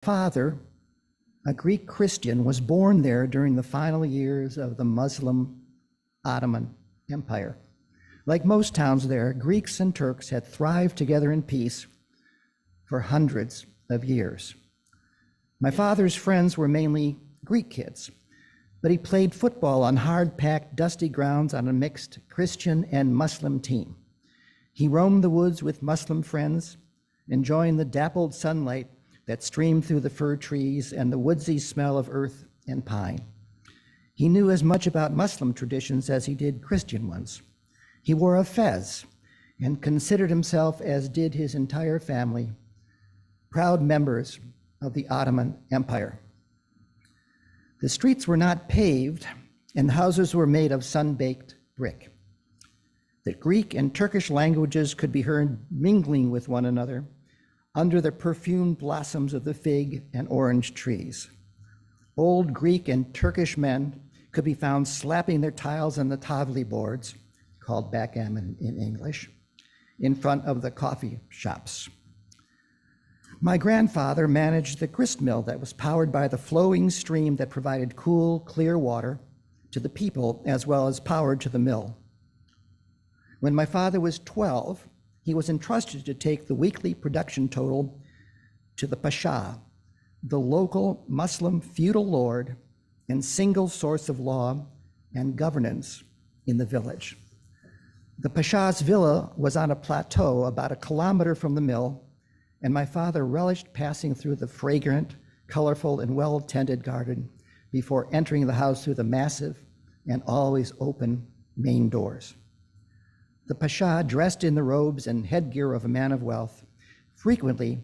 father, a Greek Christian, was born there during the final years of the Muslim Ottoman Empire. Like most towns there, Greeks and Turks had thrived together in peace for hundreds of years. My father's friends were mainly Greek kids, but he played football on hard-packed, dusty grounds on a mixed Christian and Muslim team. He roamed the woods with Muslim friends, enjoying the dappled sunlight that streamed through the fir trees and the woodsy smell of earth and pine. He knew as much about Muslim traditions as he did Christian ones. He wore a fez and considered himself, as did his entire family, proud members of the Ottoman Empire. The streets were not paved and the houses were made of sun-baked brick. The Greek and Turkish languages could be heard mingling with one another under the perfumed blossoms of the fig and orange trees. Old Greek and Turkish men could be found slapping their tiles on the tavli boards, called backgammon in English, in front of the coffee shops. My grandfather managed the grist mill that was powered by the flowing stream that provided cool, clear water to the people as well as power to the mill. When my father was 12, he was entrusted to take the weekly production total to the Pasha, the local Muslim feudal lord and single source of law and governance in the village. The Pasha's villa was on a plateau about a kilometer from the mill, and my father relished passing through the fragrant, colorful, and well-tended garden before entering the house through the massive and always open main doors. The Pasha, dressed in the robes and headgear of a man of wealth, frequently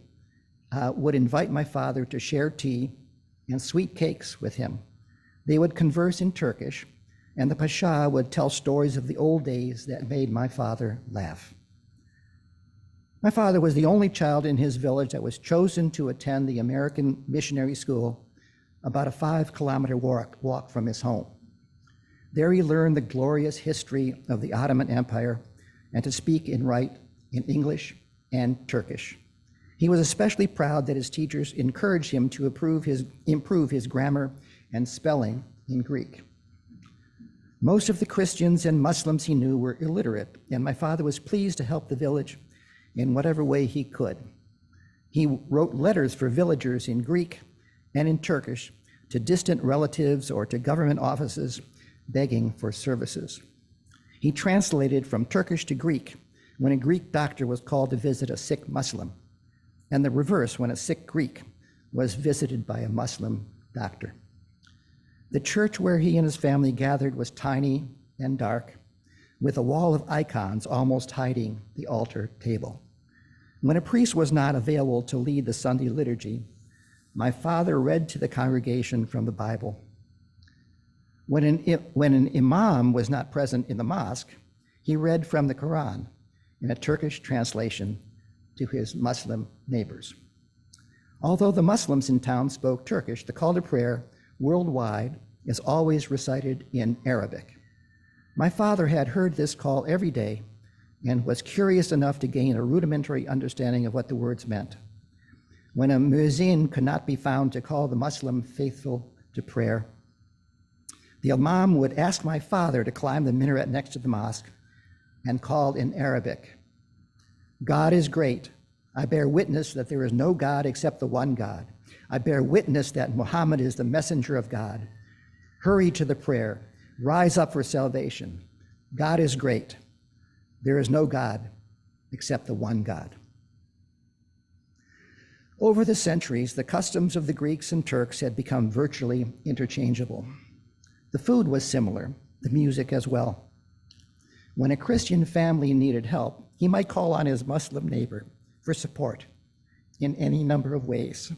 would invite my father to share tea and sweet cakes with him. They would converse in Turkish, and the Pasha would tell stories of the old days that made my father laugh. My father was the only child in his village that was chosen to attend the American Missionary School, about a 5-kilometer walk from his home. There he learned the glorious history of the Ottoman Empire and to speak and write in English and Turkish. He was especially proud that his teachers encouraged him to improve his grammar and spelling in Greek. Most of the Christians and Muslims he knew were illiterate, and my father was pleased to help the village in whatever way he could. He wrote letters for villagers in Greek and in Turkish to distant relatives or to government offices begging for services. He translated from Turkish to Greek when a Greek doctor was called to visit a sick Muslim, and the reverse when a sick Greek was visited by a Muslim doctor. The church where he and his family gathered was tiny and dark, with a wall of icons almost hiding the altar table. When a priest was not available to lead the Sunday liturgy, my father read to the congregation from the Bible. When an imam was not present in the mosque, he read from the Quran in a Turkish translation to his Muslim neighbors. Although the Muslims in town spoke Turkish, the call to prayer worldwide is always recited in Arabic. My father had heard this call every day and was curious enough to gain a rudimentary understanding of what the words meant. When a muezzin could not be found to call the Muslim faithful to prayer, the imam would ask my father to climb the minaret next to the mosque and call in Arabic, "God is great. I bear witness that there is no God except the one God. I bear witness that Muhammad is the messenger of God. Hurry to the prayer. Rise up for salvation. God is great. There is no God except the one God." Over the centuries, the customs of the Greeks and Turks had become virtually interchangeable. The food was similar, the music as well. When a Christian family needed help, he might call on his Muslim neighbor for support in any number of ways.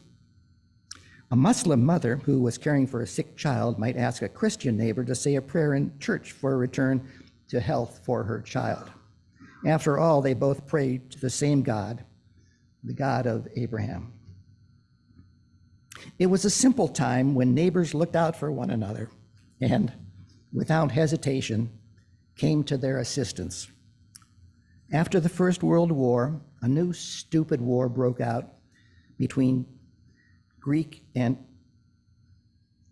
A Muslim mother who was caring for a sick child might ask a Christian neighbor to say a prayer in church for a return to health for her child. After all, they both prayed to the same God, the God of Abraham. It was a simple time when neighbors looked out for one another and, without hesitation, came to their assistance. After the First World War, a new stupid war broke out between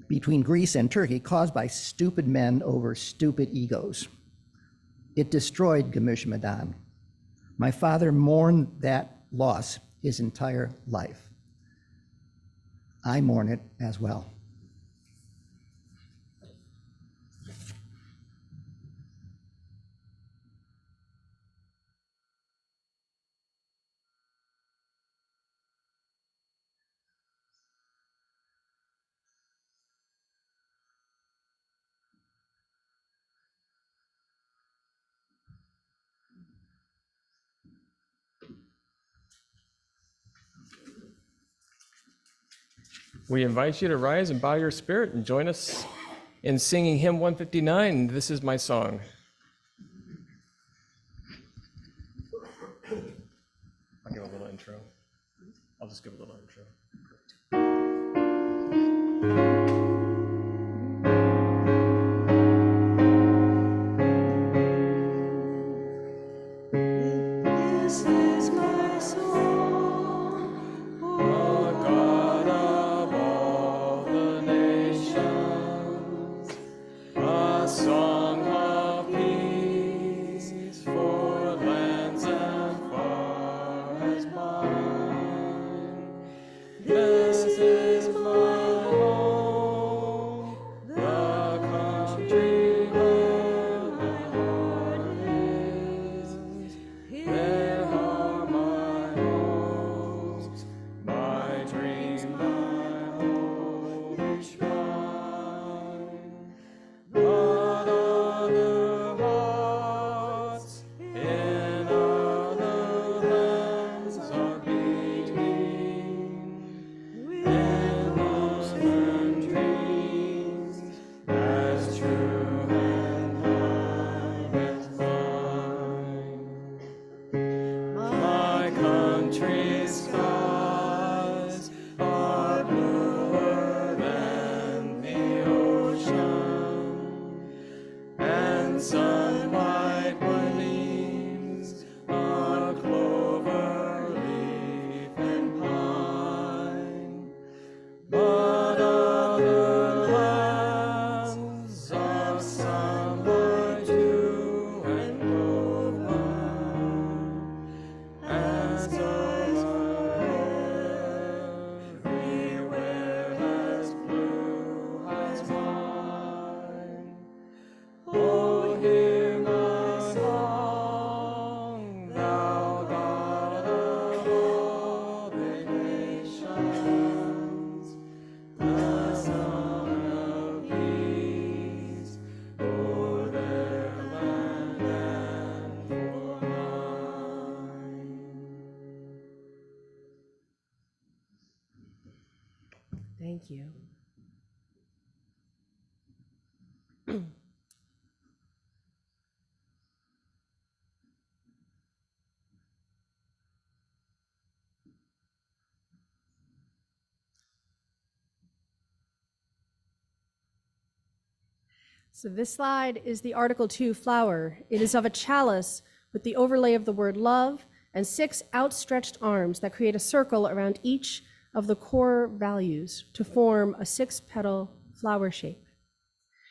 between Greece and Turkey caused by stupid men over stupid egos. It destroyed Gamush Medan. My father mourned that loss his entire life. I mourn it as well. We invite you to rise and bow your spirit and join us in singing hymn 159, This Is My Song. I'll give a little intro. I'll just give a little intro. Thank you. So this slide is the Article 2 flower. It is of a chalice with the overlay of the word love and 6 outstretched arms that create a circle around each of the core values to form a 6-petal flower shape.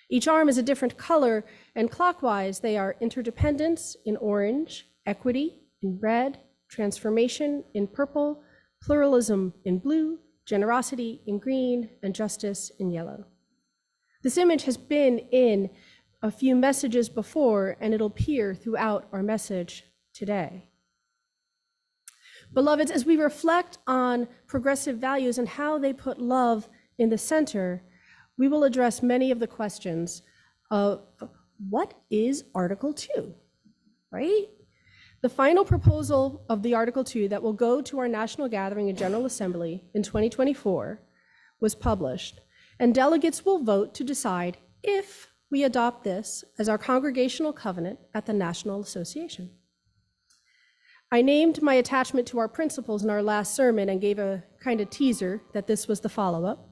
Each arm is a different color, and clockwise they are interdependence in orange, equity in red, transformation in purple, pluralism in blue, generosity in green, and justice in yellow. This image has been in a few messages before, and it'll appear throughout our message today. Beloveds, as we reflect on progressive values and how they put love in the center, we will address many of the questions of what is Article 2, right? The final proposal of the Article 2 that will go to our National Gathering and General Assembly in 2024 was published, and delegates will vote to decide if we adopt this as our congregational covenant at the National Association. I named my attachment to our principles in our last sermon and gave a kind of teaser that this was the follow-up.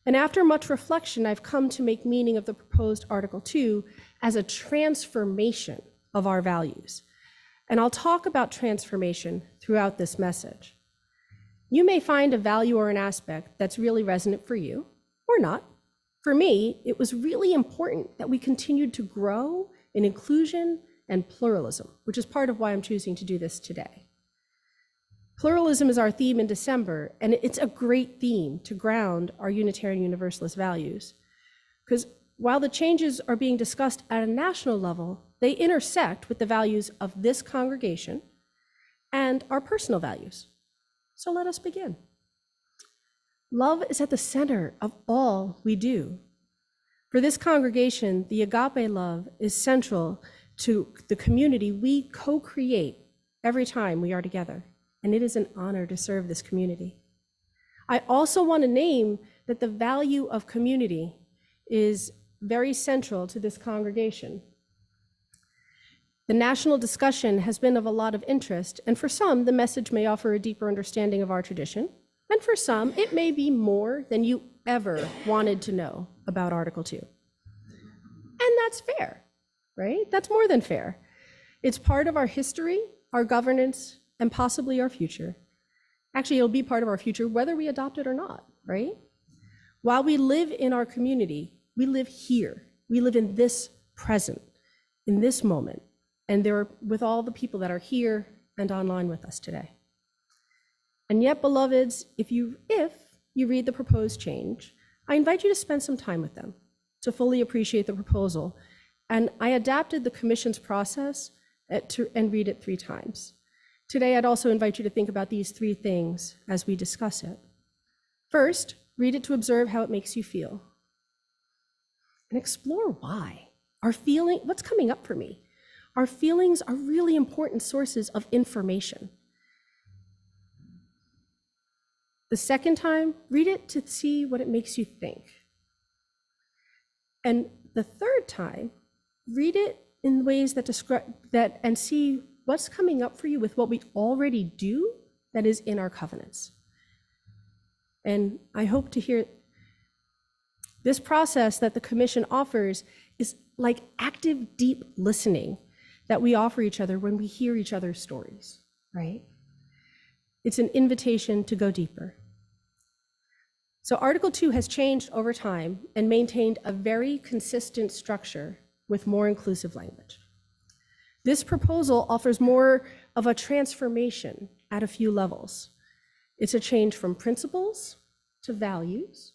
And after much reflection, I've come to make meaning of the proposed Article 2 as a transformation of our values. And I'll talk about transformation throughout this message. You may find a value or an aspect that's really resonant for you, or not. For me, it was really important that we continued to grow in inclusion and pluralism, which is part of why I'm choosing to do this today. Pluralism is our theme in December, and it's a great theme to ground our Unitarian Universalist values. Because while the changes are being discussed at a national level, they intersect with the values of this congregation and our personal values. So let us begin. Love is at the center of all we do. For this congregation, the agape love is central to the community we co-create every time we are together, and it is an honor to serve this community. I also want to name that the value of community is very central to this congregation. The national discussion has been of a lot of interest, and for some, the message may offer a deeper understanding of our tradition, and for some, it may be more than you ever wanted to know about Article 2. And that's fair, right? That's more than fair. It's part of our history, our governance, and possibly our future. Actually, it'll be part of our future whether we adopt it or not, right? While we live in our community, we live here. We live in this present, in this moment, and there with all the people that are here and online with us today. And yet, beloveds, if you read the proposed change, I invite you to spend some time with them to fully appreciate the proposal. And I adapted the commission's process and read it 3 times. Today, I'd also invite you to think about these 3 things as we discuss it. First, read it to observe how it makes you feel. And explore why. What's coming up for me? Our feelings are really important sources of information. The second time, read it to see what it makes you think. And the third time, read it in ways that describe that and see what's coming up for you with what we already do that is in our covenants. And I hope to hear this process that the commission offers is like active, deep listening that we offer each other when we hear each other's stories, right? It's an invitation to go deeper. So Article 2 has changed over time and maintained a very consistent structure with more inclusive language. This proposal offers more of a transformation at a few levels. It's a change from principles to values.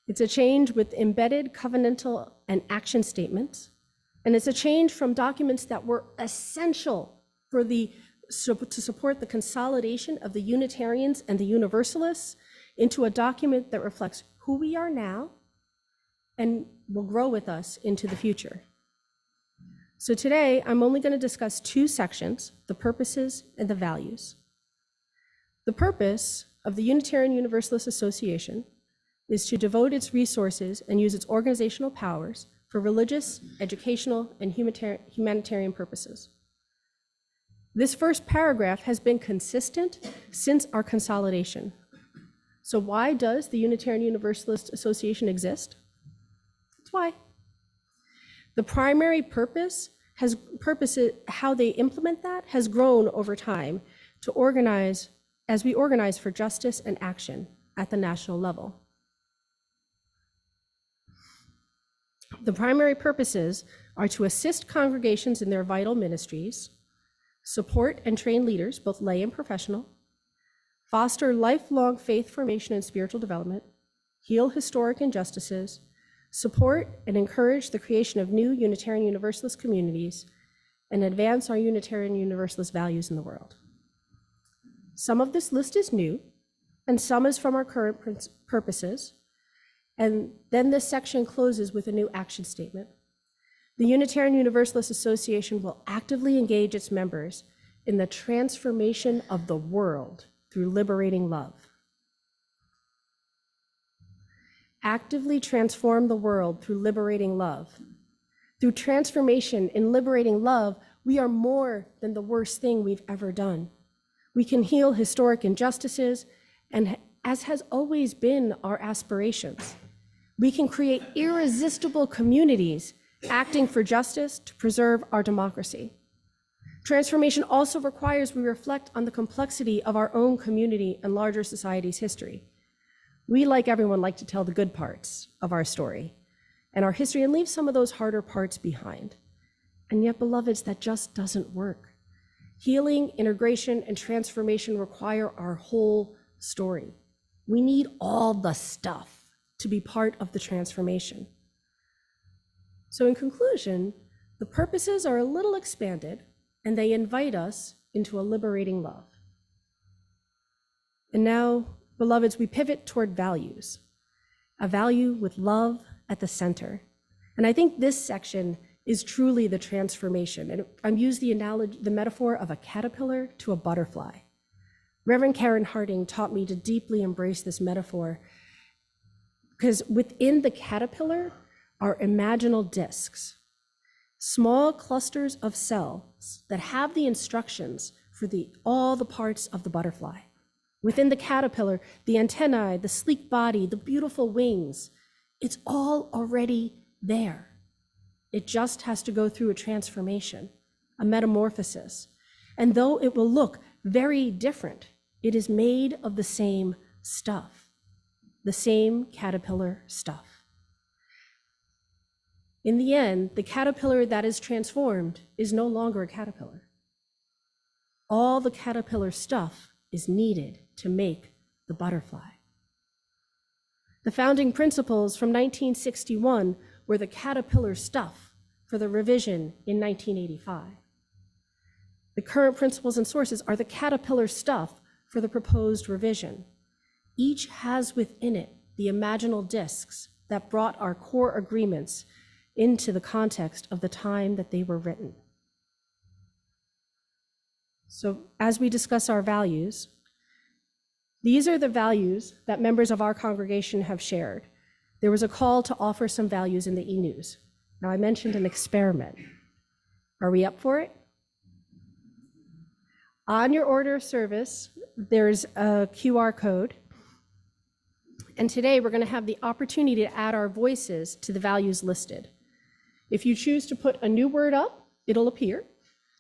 It's a change with embedded covenantal and action statements. And it's a change from documents that were essential to support the consolidation of the Unitarians and the Universalists into a document that reflects who we are now and will grow with us into the future. So today, I'm only going to discuss 2 sections, the purposes and the values. The purpose of the Unitarian Universalist Association is to devote its resources and use its organizational powers for religious, educational, and humanitarian purposes. This first paragraph has been consistent since our consolidation. So why does the Unitarian Universalist Association exist? That's why. The primary purpose, how they implement that, has grown over time to organize, as we organize for justice and action at the national level. The primary purposes are to assist congregations in their vital ministries, support and train leaders, both lay and professional, foster lifelong faith formation and spiritual development, heal historic injustices, support and encourage the creation of new Unitarian Universalist communities, and advance our Unitarian Universalist values in the world. Some of this list is new, and some is from our current purposes, and then this section closes with a new action statement. The Unitarian Universalist Association will actively engage its members in the transformation of the world through liberating love. Actively transform the world through liberating love. Through transformation in liberating love, we are more than the worst thing we've ever done. We can heal historic injustices, and as has always been our aspirations, we can create irresistible communities acting for justice to preserve our democracy. Transformation also requires we reflect on the complexity of our own community and larger society's history. We, like everyone, like to tell the good parts of our story and our history and leave some of those harder parts behind. And yet, beloveds, that just doesn't work. Healing, integration, and transformation require our whole story. We need all the stuff to be part of the transformation. So in conclusion, the purposes are a little expanded, and they invite us into a liberating love. And now, beloveds, we pivot toward values, a value with love at the center. And I think this section is truly the transformation. And I'm using the metaphor of a caterpillar to a butterfly. Reverend Karen Harding taught me to deeply embrace this metaphor because within the caterpillar are imaginal discs, small clusters of cells that have the instructions for all the parts of the butterfly. Within the caterpillar, the antennae, the sleek body, the beautiful wings, it's all already there. It just has to go through a transformation, a metamorphosis. And though it will look very different, it is made of the same stuff, the same caterpillar stuff. In the end, the caterpillar that is transformed is no longer a caterpillar. All the caterpillar stuff is needed to make the butterfly. The founding principles from 1961 were the caterpillar stuff for the revision in 1985. The current principles and sources are the caterpillar stuff for the proposed revision. Each has within it the imaginal discs that brought our core agreements into the context of the time that they were written. So as we discuss our values, these are the values that members of our congregation have shared. There was a call to offer some values in the e-news. Now, I mentioned an experiment. Are we up for it? On your order of service, there's a QR code. And today we're going to have the opportunity to add our voices to the values listed. If you choose to put a new word up, it'll appear.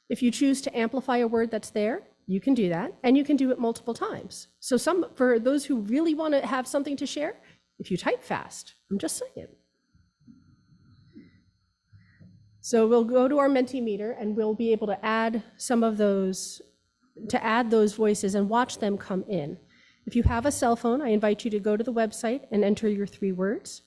If you choose to amplify a word that's there, you can do that, and you can do it multiple times. So for those who really want to have something to share, if you type fast, I'm just saying. So we'll go to our Mentimeter, and we'll be able to add some of those, those voices and watch them come in. If you have a cell phone, I invite you to go to the website and enter your 3 words.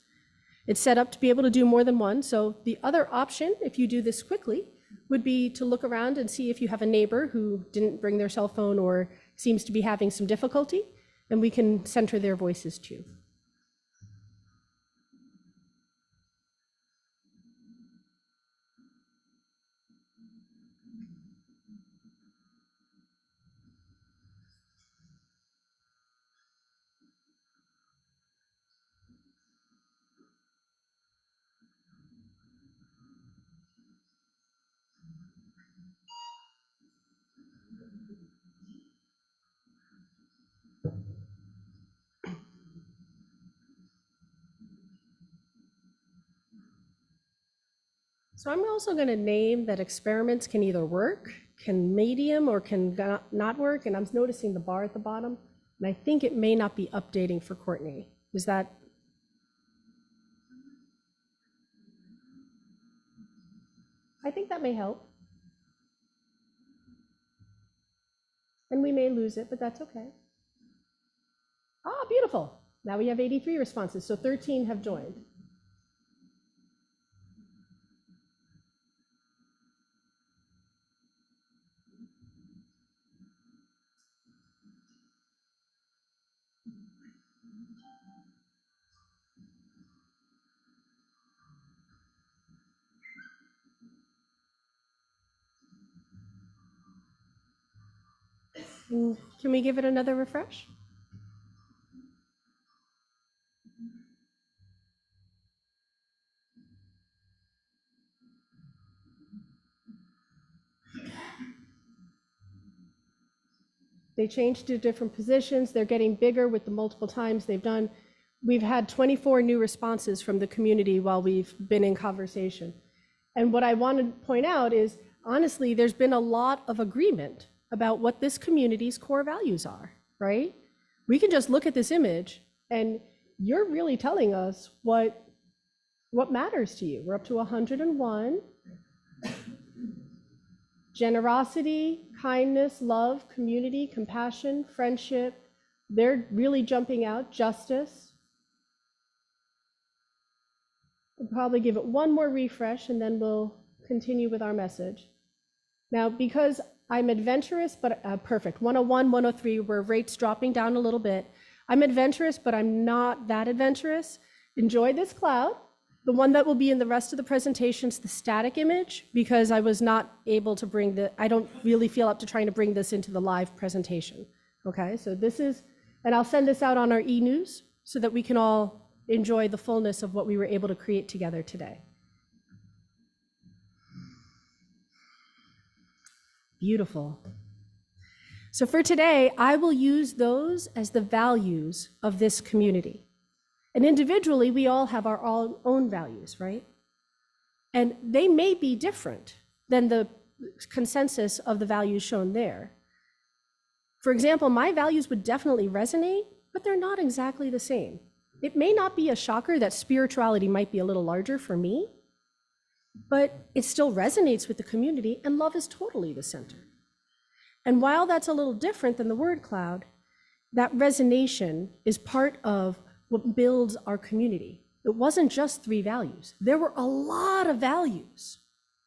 It's set up to be able to do more than one. So the other option, if you do this quickly, would be to look around and see if you have a neighbor who didn't bring their cell phone or seems to be having some difficulty, and we can center their voices too. So I'm also going to name that experiments can either work, can medium, or can not work. And I'm noticing the bar at the bottom. And I think it may not be updating for Courtney. Is that? I think that may help. And we may lose it, but that's okay. Ah, beautiful. Now we have 83 responses. So 13 have joined. Can we give it another refresh? They changed to different positions. They're getting bigger with the multiple times they've done. We've had 24 new responses from the community while we've been in conversation. And what I want to point out is honestly, there's been a lot of agreement about what this community's core values are, right? We can just look at this image and you're really telling us what matters to you. We're up to 101. Generosity, kindness, love, community, compassion, friendship. They're really jumping out. Justice. We'll probably give it one more refresh and then we'll continue with our message. Now, because I'm adventurous, but perfect. 101, 103, where rates dropping down a little bit. I'm adventurous, but I'm not that adventurous. Enjoy this cloud. The one that will be in the rest of the presentation is the static image, because I was not able to I don't really feel up to trying to bring this into the live presentation. Okay, so this is, and I'll send this out on our e-news so that we can all enjoy the fullness of what we were able to create together today. Beautiful. So for today, I will use those as the values of this community. And individually, we all have our own values, right? And they may be different than the consensus of the values shown there. For example, my values would definitely resonate, but they're not exactly the same. It may not be a shocker that spirituality might be a little larger for me, but it still resonates with the community, and love is totally the center. And while that's a little different than the word cloud, that resonation is part of what builds our community. It wasn't just 3 values. There were a lot of values,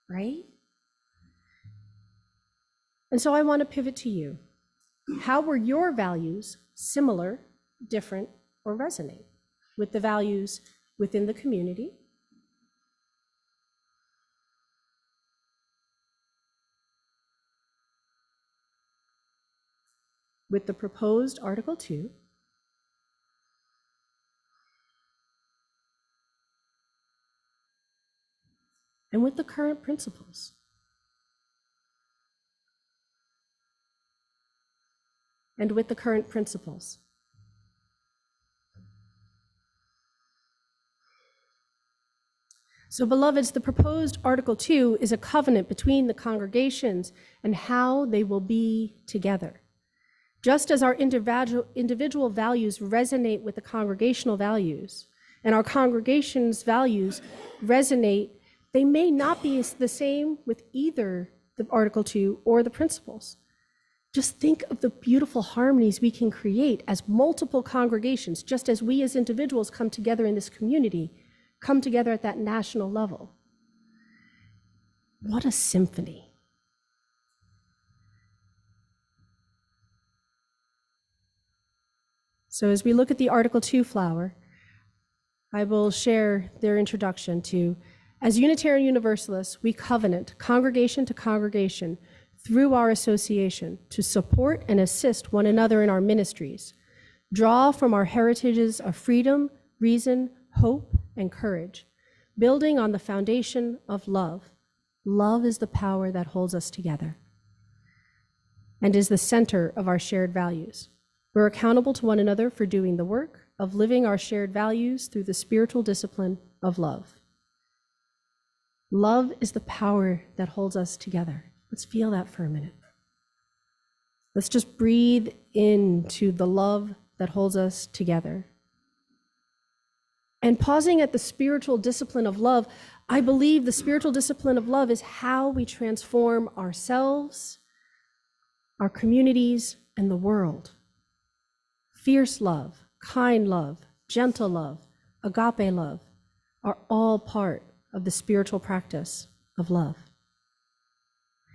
right? And so I want to pivot to you. How were your values similar, different, or resonate with the values within the community? With the proposed Article 2, and with the current principles. And with the current principles. So, beloveds, the proposed Article 2 is a covenant between the congregations and how they will be together. Just as our individual values resonate with the congregational values, and our congregation's values resonate, they may not be the same with either the Article 2 or the principles. Just think of the beautiful harmonies we can create as multiple congregations, just as we as individuals come together in this community, come together at that national level. What a symphony. So as we look at the Article 2 flower, I will share their introduction to, as Unitarian Universalists, we covenant congregation to congregation through our association to support and assist one another in our ministries, draw from our heritages of freedom, reason, hope, and courage, building on the foundation of love. Love is the power that holds us together and is the center of our shared values. We're accountable to one another for doing the work of living our shared values through the spiritual discipline of love. Love is the power that holds us together. Let's feel that for a minute. Let's just breathe into the love that holds us together. And pausing at the spiritual discipline of love, I believe the spiritual discipline of love is how we transform ourselves, our communities, and the world. Fierce love, kind love, gentle love, agape love are all part of the spiritual practice of love.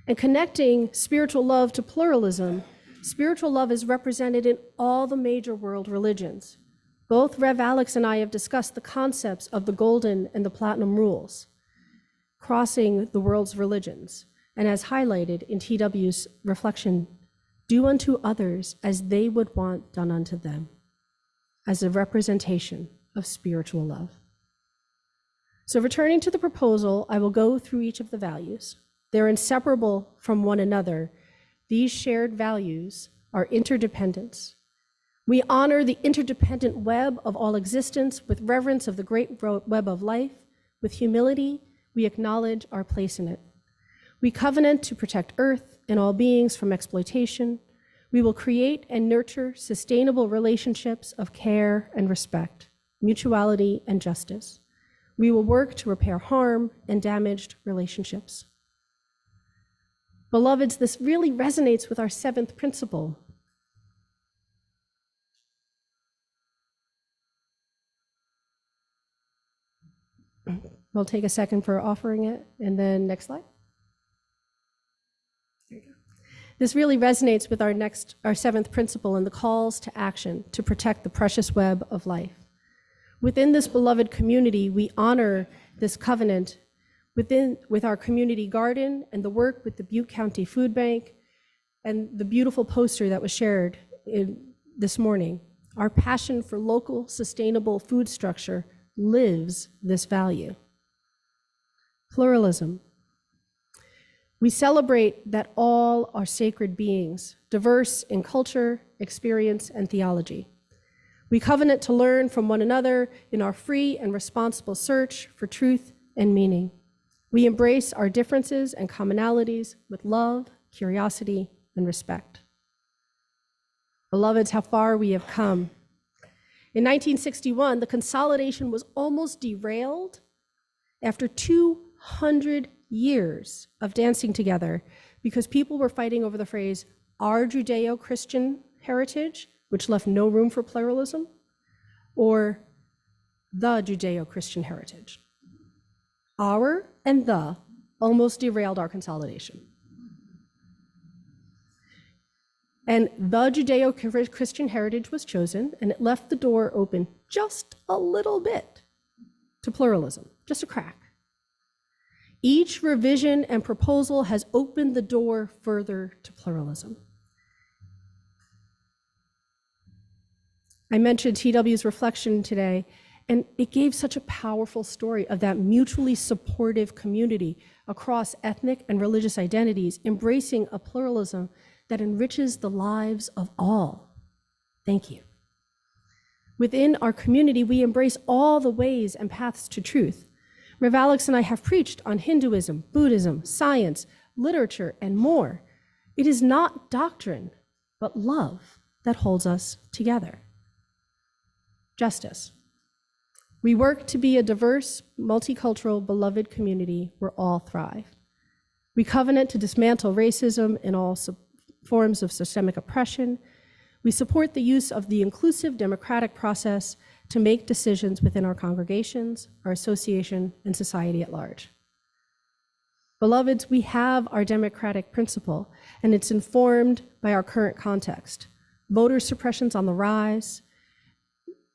And connecting spiritual love to pluralism, spiritual love is represented in all the major world religions. Both Rev. Alex and I have discussed the concepts of the golden and the platinum rules, crossing the world's religions. And as highlighted in TW's reflection, do unto others as they would want done unto them, as a representation of spiritual love. So returning to the proposal, I will go through each of the values. They're inseparable from one another. These shared values are interdependence. We honor the interdependent web of all existence with reverence of the great web of life. With humility, we acknowledge our place in it. We covenant to protect Earth and all beings from exploitation. We will create and nurture sustainable relationships of care and respect, mutuality and justice. We will work to repair harm and damaged relationships. Beloveds, this really resonates with our seventh principle. We'll take a second for offering it, and then next slide. There you go. This really resonates with our seventh principle and the calls to action to protect the precious web of life. Within this beloved community, we honor this covenant with our community garden and the work with the Butte County Food Bank and the beautiful poster that was shared this morning. Our passion for local sustainable food structure lives this value. Pluralism. We celebrate that all are sacred beings, diverse in culture, experience, and theology. We covenant to learn from one another in our free and responsible search for truth and meaning. We embrace our differences and commonalities with love, curiosity, and respect. Beloveds, how far we have come. In 1961, the consolidation was almost derailed after 200 years of dancing together because people were fighting over the phrase, our Judeo-Christian heritage, which left no room for pluralism, or the Judeo-Christian heritage. Our and the almost derailed our consolidation. And the Judeo-Christian heritage was chosen, and it left the door open just a little bit to pluralism, just a crack. Each revision and proposal has opened the door further to pluralism. I mentioned TW's reflection today, and it gave such a powerful story of that mutually supportive community across ethnic and religious identities, embracing a pluralism that enriches the lives of all. Thank you. Within our community, we embrace all the ways and paths to truth. Rev. Alex and I have preached on Hinduism, Buddhism, science, literature, and more. It is not doctrine, but love that holds us together. Justice. We work to be a diverse, multicultural, beloved community where all thrive. We covenant to dismantle racism and all forms of systemic oppression. We support the use of the inclusive democratic process to make decisions within our congregations, our association, and society at large. Beloveds, we have our democratic principle, and it's informed by our current context. Voter suppression's on the rise.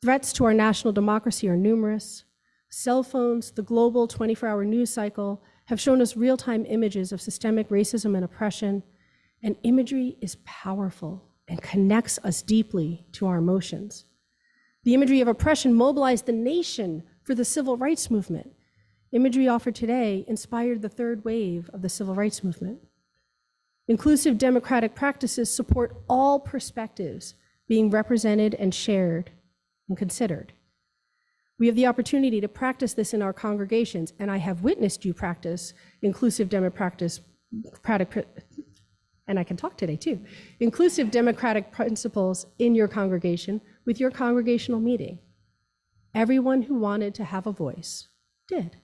Threats to our national democracy are numerous. Cell phones, the global 24-hour news cycle, have shown us real-time images of systemic racism and oppression, and imagery is powerful and connects us deeply to our emotions. The imagery of oppression mobilized the nation for the civil rights movement. Imagery offered today inspired the third wave of the civil rights movement. Inclusive democratic practices support all perspectives being represented and shared and considered. We have the opportunity to practice this in our congregations, and I have witnessed you practice inclusive democratic, and I can talk today too, inclusive democratic principles in your congregation with your congregational meeting. Everyone who wanted to have a voice did.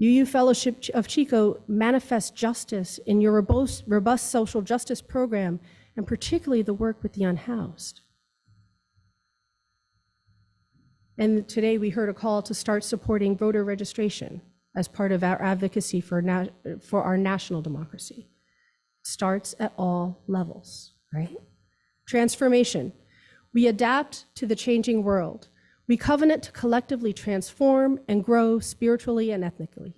UU Fellowship of Chico manifests justice in your robust social justice program, and particularly the work with the unhoused. And today we heard a call to start supporting voter registration as part of our advocacy for our national democracy. It starts at all levels, right? Transformation. We adapt to the changing world. We covenant to collectively transform and grow spiritually and ethnically.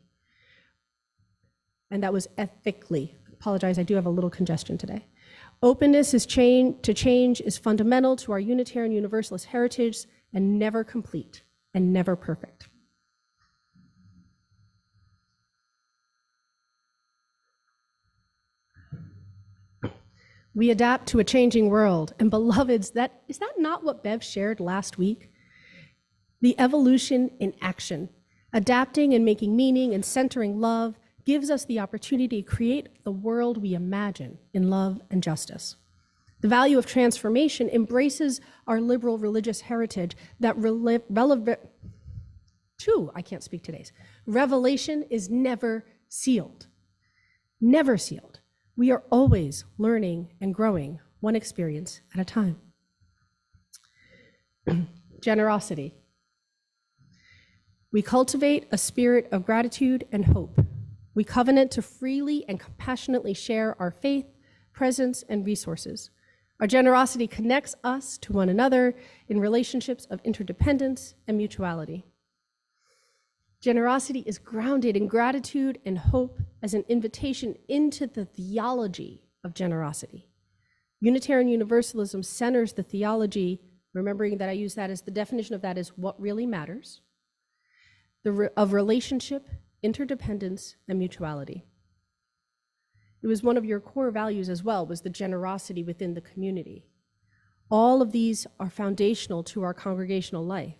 And that was ethically. Apologize, I do have a little congestion today. Openness to change is fundamental to our Unitarian Universalist heritage and never complete and never perfect. We adapt to a changing world. And beloveds, is that not what Bev shared last week? The evolution in action, adapting and making meaning and centering love gives us the opportunity to create the world we imagine in love and justice. The value of transformation embraces our liberal religious heritage that revelation is never sealed. Never sealed. We are always learning and growing, one experience at a time. Generosity. We cultivate a spirit of gratitude and hope. We covenant to freely and compassionately share our faith, presence, and resources. Our generosity connects us to one another in relationships of interdependence and mutuality. Generosity is grounded in gratitude and hope as an invitation into the theology of generosity. Unitarian Universalism centers the theology, remembering that I use that as the definition of that is what really matters, of relationship, interdependence, and mutuality. It was one of your core values as well, was the generosity within the community. All of these are foundational to our congregational life.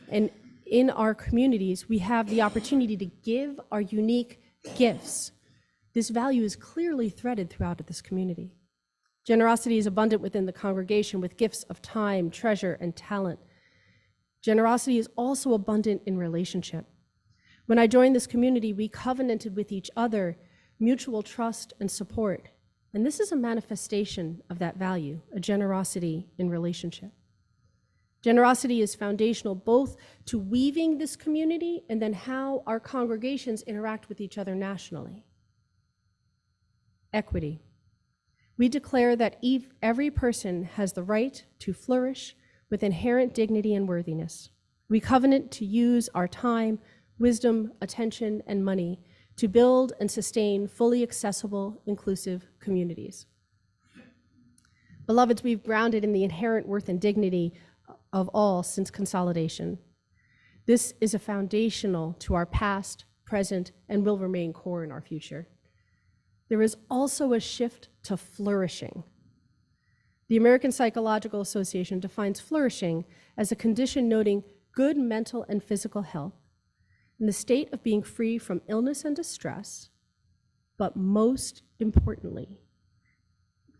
And in our communities, we have the opportunity to give our unique gifts. This value is clearly threaded throughout this community. Generosity is abundant within the congregation with gifts of time, treasure, and talent. Generosity is also abundant in relationship. When I joined this community, we covenanted with each other, mutual trust and support. And this is a manifestation of that value, a generosity in relationship. Generosity is foundational both to weaving this community and then how our congregations interact with each other nationally. Equity. We declare that every person has the right to flourish with inherent dignity and worthiness. We covenant to use our time, wisdom, attention, and money to build and sustain fully accessible, inclusive communities. Beloveds, we've grounded in the inherent worth and dignity of all since consolidation. This is a foundational to our past, present, and will remain core in our future. There is also a shift to flourishing. The American Psychological Association defines flourishing as a condition noting good mental and physical health, in the state of being free from illness and distress, but most importantly,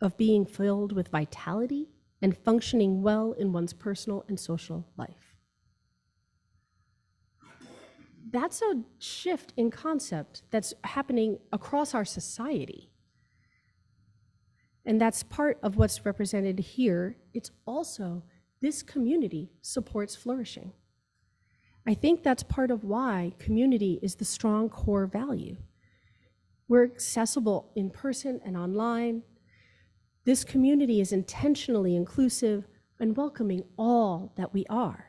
of being filled with vitality and functioning well in one's personal and social life. That's a shift in concept that's happening across our society. And that's part of what's represented here. It's also this community supports flourishing. I think that's part of why community is the strong core value. We're accessible in person and online. This community is intentionally inclusive and welcoming all that we are.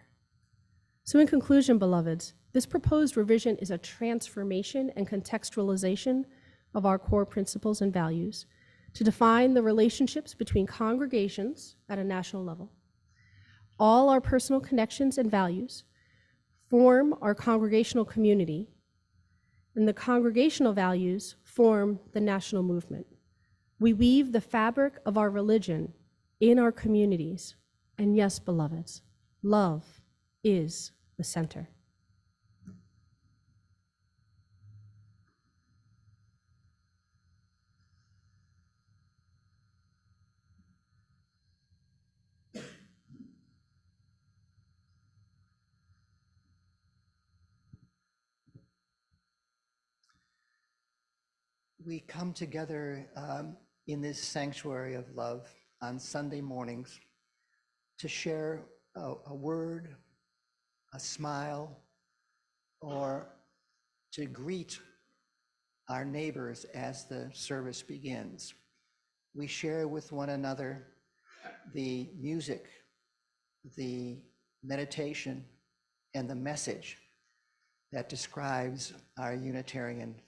So in conclusion, beloveds, this proposed revision is a transformation and contextualization of our core principles and values to define the relationships between congregations at a national level. All our personal connections and values form our congregational community, and the congregational values form the national movement. We weave the fabric of our religion in our communities, and yes, beloveds, love is the center. We come together in this sanctuary of love on Sunday mornings to share a word, a smile, or to greet our neighbors as the service begins. We share with one another the music, the meditation, and the message that describes our Unitarian